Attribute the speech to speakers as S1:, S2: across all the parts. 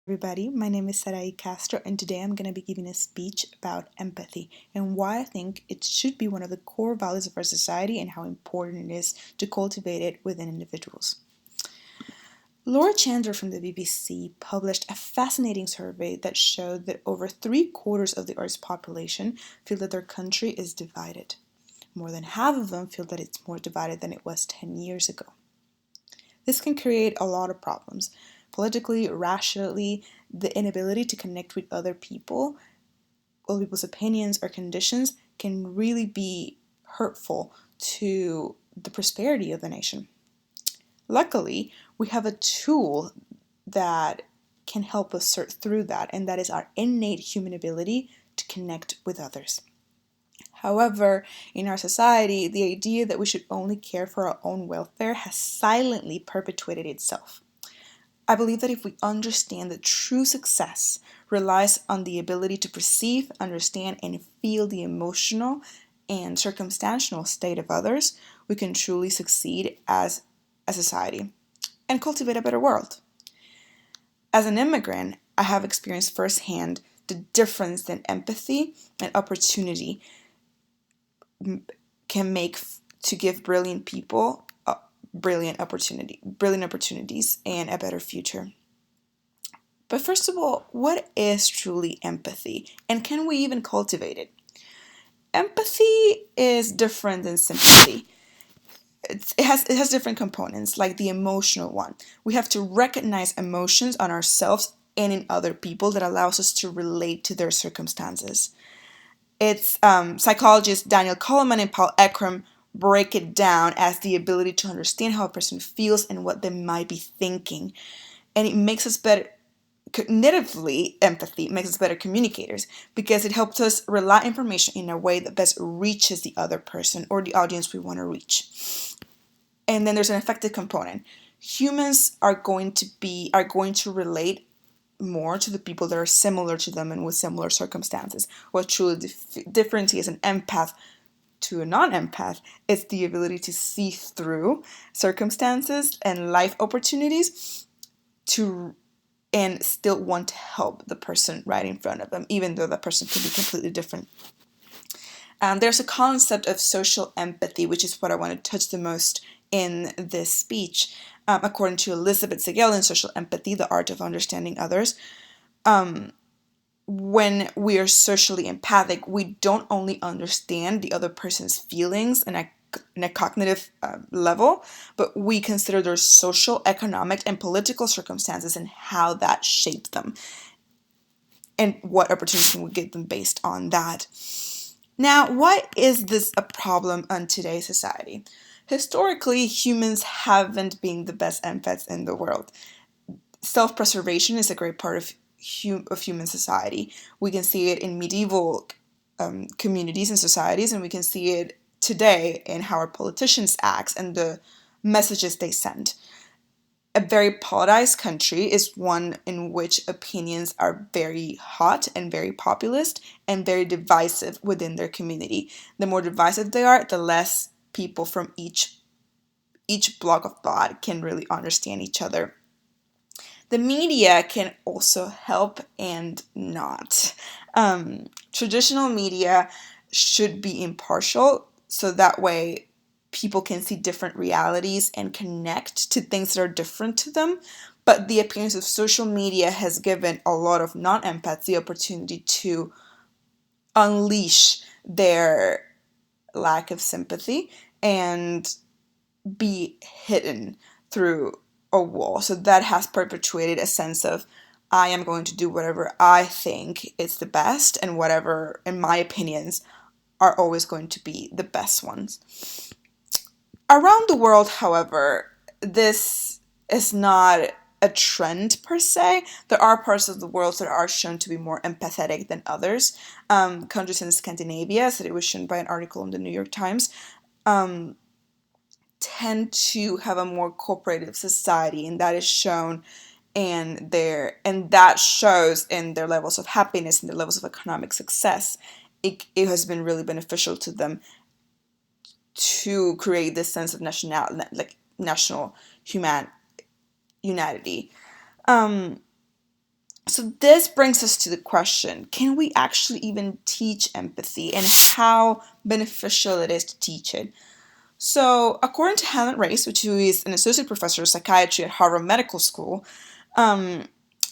S1: Everybody, my name is Sarai Castro, and today I'm going to be giving a speech about empathy and why I think it should be one of the core values of our society and how important it is to cultivate it within individuals. Laura Chandler from the BBC published a fascinating survey that showed that over 3/4 of the Earth's population feel that their country is divided. More than half of them feel that it's more divided than it was 10 years ago. This can create a lot of problems. Politically, racially, the inability to connect with other people's opinions or conditions can really be hurtful to the prosperity of the nation. Luckily, we have a tool that can help us sort through that, and that is our innate human ability to connect with others. However, in our society, the idea that we should only care for our own welfare has silently perpetuated itself. I believe that if we understand that true success relies on the ability to perceive, understand, and feel the emotional and circumstantial state of others, we can truly succeed as a society and cultivate a better world. As an immigrant, I have experienced firsthand the difference that empathy and opportunity can make to give brilliant people brilliant opportunities and a better future. But first of all, what is truly empathy, and can we even cultivate it? Empathy is different than sympathy. It has different components, like the emotional one. We have to recognize emotions on ourselves and in other people that allows us to relate to their circumstances. It's psychologists Daniel Kahneman and Paul Ekram break it down as the ability to understand how a person feels and what they might be thinking. And it makes us better, cognitively, empathy makes us better communicators because it helps us relay information in a way that best reaches the other person or the audience we want to reach. And then there's an affective component. Humans are going to relate more to the people that are similar to them and with similar circumstances. What truly differentiates an empath to a non-empath is the ability to see through circumstances and life opportunities and still want to help the person right in front of them, even though that person could be completely different. There's a concept of social empathy, which is what I want to touch the most in this speech. According to Elizabeth Segal in Social Empathy, The Art of Understanding Others, when we are socially empathic, we don't only understand the other person's feelings in a cognitive level, but we consider their social, economic, and political circumstances and how that shaped them, and what opportunities can we give them based on that. Now, why is this a problem in today's society? Historically, humans haven't been the best empaths in the world. Self-preservation is a great part of human society. We can see it in medieval communities and societies, and we can see it today in how our politicians act and the messages they send. A very polarized country is one in which opinions are very hot and very populist and very divisive within their community. The more divisive they are, the less people from each block of thought can really understand each other. The media can also help and not. Traditional media should be impartial, so that way people can see different realities and connect to things that are different to them. But the appearance of social media has given a lot of non-empaths the opportunity to unleash their lack of sympathy and be hidden through a wall. So that has perpetuated a sense of, I am going to do whatever I think is the best, and whatever, in my opinions, are always going to be the best ones. Around the world, however, this is not a trend per se. There are parts of the world that are shown to be more empathetic than others. Countries in Scandinavia, as it was shown by an article in the New York Times, tend to have a more cooperative society, and that is shown and that shows in their levels of happiness and their levels of economic success. It has been really beneficial to them to create this sense of national humanity. So this brings us to the question, can we actually even teach empathy, and how beneficial it is to teach it? So according to Helen Race, which is an associate professor of psychiatry at Harvard Medical School, um,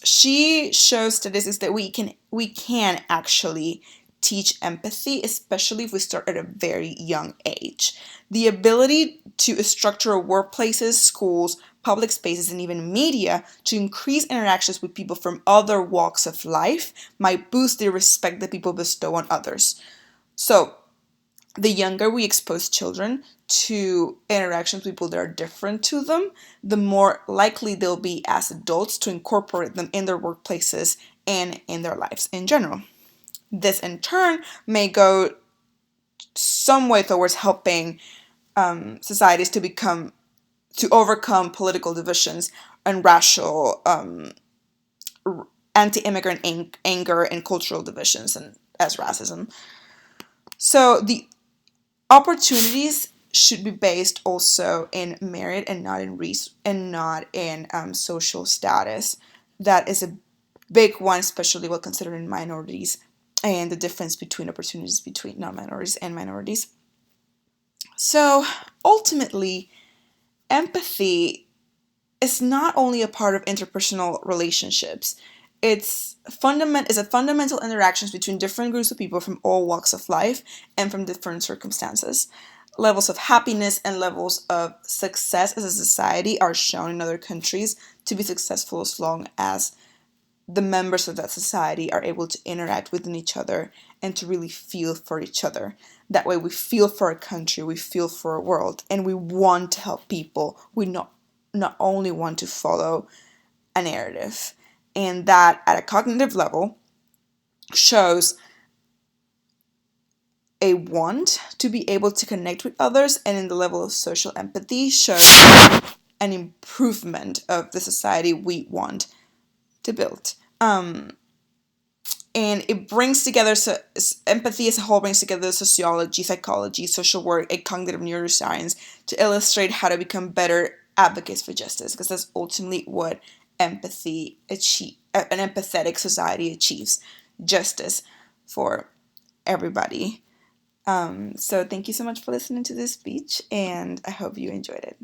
S1: she shows statistics that we can actually teach empathy, especially if we start at a very young age. The ability to structure workplaces, schools, public spaces, and even media to increase interactions with people from other walks of life might boost the respect that people bestow on others. So, the younger we expose children to interactions with people that are different to them, the more likely they'll be as adults to incorporate them in their workplaces and in their lives in general. This in turn may go some way towards helping societies to overcome political divisions and racial anti-immigrant anger and cultural divisions and as racism. So the opportunities should be based also in merit and not in social status. That is a big one, especially while considering minorities and the difference between opportunities between non-minorities and minorities. So ultimately, empathy is not only a part of interpersonal relationships. Is a fundamental interactions between different groups of people from all walks of life and from different circumstances. Levels of happiness and levels of success as a society are shown in other countries to be successful as long as the members of that society are able to interact within each other and to really feel for each other. That way we feel for a country, we feel for a world, and we want to help people. We not only want to follow a narrative. And that at a cognitive level shows a want to be able to connect with others, and in the level of social empathy shows an improvement of the society we want to build. And it brings together, empathy as a whole brings together sociology, psychology, social work, and cognitive neuroscience to illustrate how to become better advocates for justice, because that's ultimately what an empathetic society achieves: justice for everybody. So thank you so much for listening to this speech, and I hope you enjoyed it.